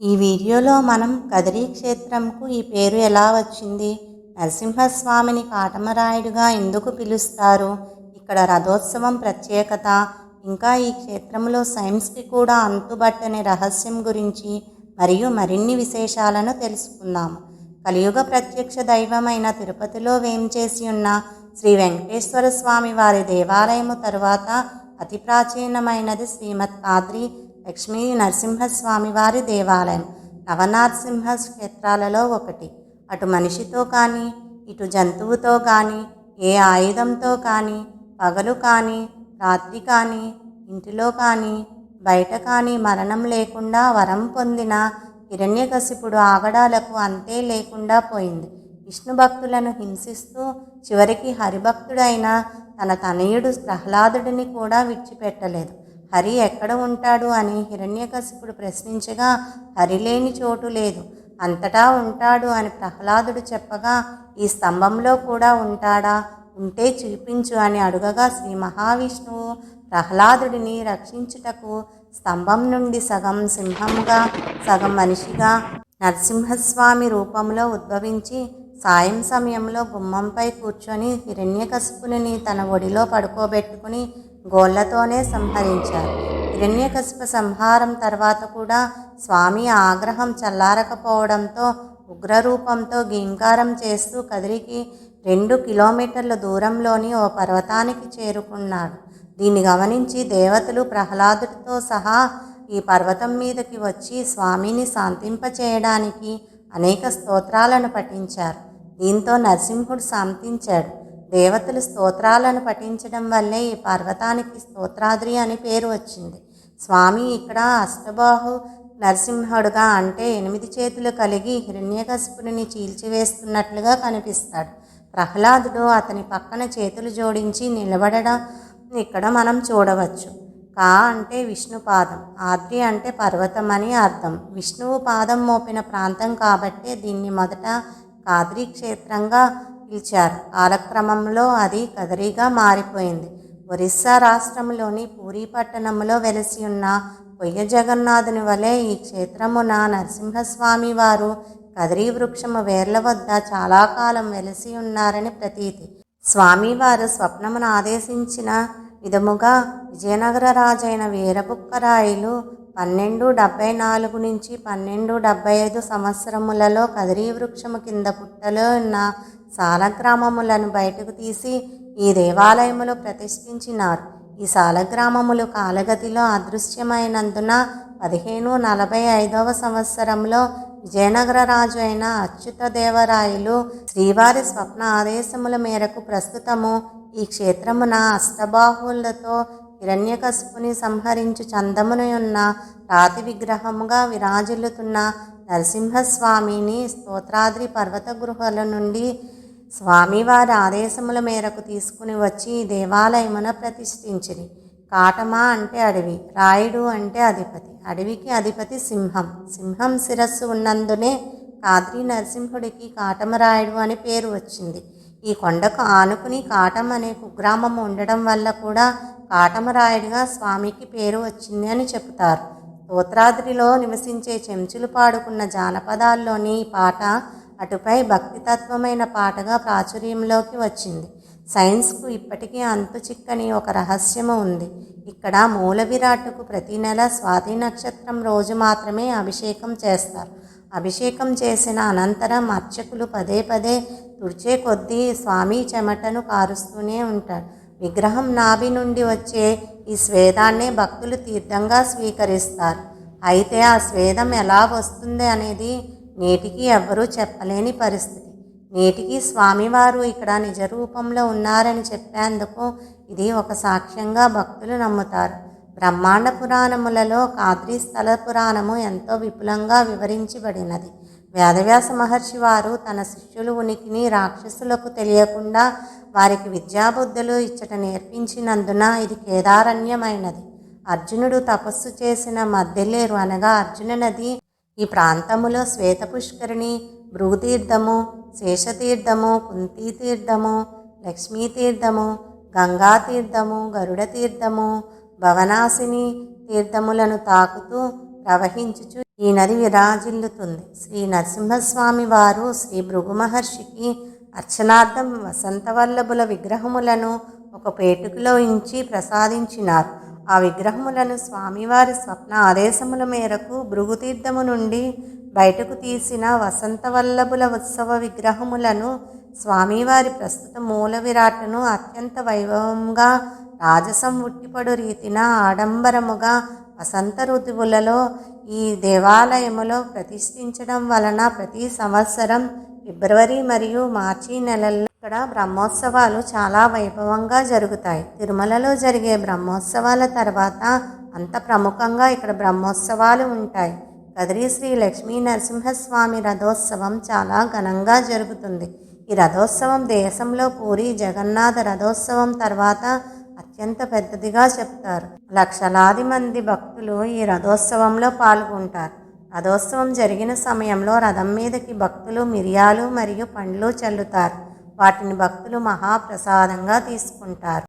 ఈ వీడియోలో మనం కదిరి క్షేత్రంకు ఈ పేరు ఎలా వచ్చింది, నరసింహస్వామిని కాటమరాయుడుగా ఎందుకు పిలుస్తారు, ఇక్కడ రథోత్సవం ప్రత్యేకత, ఇంకా ఈ క్షేత్రంలో సైన్స్కి కూడా అంతుబట్టని రహస్యం గురించి మరియు మరిన్ని విశేషాలను తెలుసుకుందాము. కలియుగ ప్రత్యక్ష దైవమైన తిరుపతిలో వేంచేసి ఉన్న శ్రీ వెంకటేశ్వర స్వామి వారి దేవాలయము తరువాత అతి ప్రాచీనమైనది శ్రీమద్ కాద్రి లక్ష్మీ నరసింహస్వామి వారి దేవాలయం. నవనారసింహ క్షేత్రాలలో ఒకటి. అటు మనిషితో కానీ ఇటు జంతువుతో కానీ ఏ ఆయుధంతో కానీ పగలు కానీ రాత్రి కానీ ఇంటిలో కానీ బయట కానీ మరణం లేకుండా వరం పొందిన హిరణ్యకశిపుడు ఆగడాలకు అంతే లేకుండా పోయింది. విష్ణు భక్తులను హింసిస్తూ చివరికి హరిభక్తుడైన తన తనయుడు ప్రహ్లాదుడిని కూడా విడిచిపెట్టలేదు. హరి ఎక్కడ ఉంటాడు అని హిరణ్యకశిపుడు ప్రశ్నించగా హరి లేని చోటు లేదు, అంతటా ఉంటాడు అని ప్రహ్లాదుడు చెప్పగా ఈ స్తంభంలో కూడా ఉంటాడా, ఉంటే చూపించు అని అడుగగా శ్రీ మహావిష్ణువు ప్రహ్లాదుడిని రక్షించుటకు స్తంభం నుండి సగం సింహంగా సగం మనిషిగా నరసింహస్వామి రూపంలో ఉద్భవించి సాయం సమయంలో గుమ్మంపై కూర్చొని హిరణ్యకశిపుని తన ఒడిలో పడుకోబెట్టుకుని గోళ్లతోనే సంహరించారు. హిరణ్యకశిప సంహారం తర్వాత కూడా స్వామి ఆగ్రహం చల్లారకపోవడంతో ఉగ్రరూపంతో గీంకారం చేస్తూ కదిరికి 2 కిలోమీటర్ల దూరంలోని ఓ పర్వతానికి చేరుకున్నాడు. దీన్ని గమనించి దేవతలు ప్రహ్లాదుడితో సహా ఈ పర్వతం మీదకి వచ్చి స్వామిని శాంతింపచేయడానికి అనేక స్తోత్రాలను పఠించారు. దీంతో నరసింహుడు శాంతించాడు. దేవతలు స్తోత్రాలను పఠించడం వల్లే ఈ పర్వతానికి స్తోత్రాద్రి అని పేరు వచ్చింది. స్వామి ఇక్కడ అష్టబాహు నరసింహుడుగా, అంటే 8 చేతులు కలిగి హిరణ్యకశిపుడిని చీల్చివేస్తున్నట్లుగా కనిపిస్తాడు. ప్రహ్లాదుడు అతని పక్కన చేతులు జోడించి నిలబడడం ఇక్కడ మనం చూడవచ్చు. కా అంటే విష్ణు పాదం, ఆద్రి అంటే పర్వతం అని అర్థం. విష్ణువు పాదం మోపిన ప్రాంతం కాబట్టే దీన్ని మొదట కాద్రి క్షేత్రంగా పిలిచారు. కాలక్రమంలో అది కదిరిగా మారిపోయింది. ఒరిస్సా రాష్ట్రంలోని పూరీ పట్టణంలో వెలసి ఉన్న కొయ్య జగన్నాథుని వలె ఈ క్షేత్రమున నరసింహస్వామి వారు కదిరి వృక్షము వేర్ల వద్ద చాలా కాలం వెలసి ఉన్నారని ప్రతీతి. స్వామివారు స్వప్నమును ఆదేశించిన విధముగా విజయనగర రాజైన వీరబుక్కరాయలు 1274 నుంచి 1275 సంవత్సరములలో కదిరి వృక్షము కింద పుట్టలో ఉన్న సాలగ్రామములను బయటకు తీసి ఈ దేవాలయములో ప్రతిష్ఠించినారు. ఈ సాలగ్రామములు కాలగతిలో అదృశ్యమైనందున 1545 సంవత్సరంలో విజయనగర రాజు అయిన అచ్యుతదేవరాయలు శ్రీవారి స్వప్న ఆదేశముల మేరకు ప్రస్తుతము ఈ క్షేత్రమున అష్టబాహులతో హిరణ్యకశిపుని సంహరించు చందమునున్న రాతి విగ్రహముగా విరాజిల్లుతున్న నరసింహస్వామిని స్తోత్రాద్రి పర్వత గుహల నుండి స్వామివారి ఆదేశముల మేరకు తీసుకుని వచ్చి దేవాలయమున ప్రతిష్ఠించిరి. కాటమ అంటే అడవి, రాయుడు అంటే అధిపతి, అడవికి అధిపతి సింహం. సింహం శిరస్సు ఉన్నందునే కాద్రి నరసింహుడికి కాటమరాయుడు అని పేరు వచ్చింది. ఈ కొండకు ఆనుకుని కాటం అనే కుగ్రామము ఉండడం వల్ల కూడా కాటమరాయుడిగా స్వామికి పేరు వచ్చింది అని చెబుతారు. స్తోత్రాద్రిలో నివసించే చెంచులు పాడుకున్న జానపదాల్లోని ఈ పాట అటుపై భక్తితత్వమైన పాటగా ప్రాచుర్యంలోకి వచ్చింది. సైన్స్కు ఇప్పటికీ అంతు చిక్కని ఒక రహస్యము ఉంది. ఇక్కడ మూల విరాట్టుకు ప్రతి నెల స్వాతి నక్షత్రం రోజు మాత్రమే అభిషేకం చేస్తారు. అభిషేకం చేసిన అనంతరం అర్చకులు పదే పదే తుడిచే కొద్దీ స్వామి చెమటను కారుస్తూనే ఉంటాడు. విగ్రహం నాభి నుండి వచ్చే ఈ స్వేదాన్నే భక్తులు తీర్థంగా స్వీకరిస్తారు. అయితే ఆ స్వేదం ఎలా వస్తుంది అనేది నేటికి ఎవ్వరూ చెప్పలేని పరిస్థితి. నేటికి స్వామివారు ఇక్కడ నిజ రూపంలో ఉన్నారని చెప్పేందుకు ఇది ఒక సాక్ష్యంగా భక్తులు నమ్ముతారు. బ్రహ్మాండ పురాణములలో కాద్రి స్థల పురాణము ఎంతో విపులంగా వివరించబడినది. వేదవ్యాస మహర్షి వారు తన శిష్యుల ఉనికిని రాక్షసులకు తెలియకుండా వారికి విద్యాబుద్ధులు ఇచ్చట నేర్పించినందున ఇది కేదారణ్యమైనది. అర్జునుడు తపస్సు చేసిన మద్దెలేరు అనగా అర్జున నది ఈ ప్రాంతములో శ్వేతపుష్కరిణి, భృగుతీర్థము, శేషతీర్థము, కుంతీతీర్థము, లక్ష్మీతీర్థము, గంగాతీర్థము, గరుడ తీర్థము, భవనాశిని తీర్థములను తాకుతూ ప్రవహించుచు ఈ నది విరాజిల్లుతుంది. శ్రీ నరసింహస్వామి వారు శ్రీ భృగు మహర్షికి అర్చనార్థం వసంతవల్లభుల విగ్రహములను ఒక పేటుకులో ఉంచి ప్రసాదించినారు. ఆ విగ్రహములను స్వామివారి స్వప్న ఆదేశముల మేరకు భృగుతీర్థము నుండి బయటకు తీసిన వసంతవల్లభుల ఉత్సవ విగ్రహములను స్వామివారి ప్రస్తుత మూల విరాట్ను అత్యంత వైభవంగా రాజసం ఉట్టిపడు రీతిన ఆడంబరముగా వసంత ఋతువులలో ఈ దేవాలయములో ప్రతిష్ఠించడం వలన ప్రతి సంవత్సరం ఫిబ్రవరి మరియు మార్చి నెలల్లో ఇక్కడ బ్రహ్మోత్సవాలు చాలా వైభవంగా జరుగుతాయి. తిరుమలలో జరిగే బ్రహ్మోత్సవాల తర్వాత అంత ప్రముఖంగా ఇక్కడ బ్రహ్మోత్సవాలు ఉంటాయి. కదిరి శ్రీ లక్ష్మీ నరసింహస్వామి రథోత్సవం చాలా ఘనంగా జరుగుతుంది. ఈ రథోత్సవం దేశంలో పూరి జగన్నాథ రథోత్సవం తర్వాత అత్యంత పెద్దదిగా చెప్తారు. లక్షలాది మంది భక్తులు ఈ రథోత్సవంలో పాల్గొంటారు. రథోత్సవం జరిగిన సమయంలో రథం మీదకి భక్తులు మిరియాలు మరియు పండ్లు చల్లుతారు. వాటిని భక్తులు మహాప్రసాదంగా తీసుకుంటారు.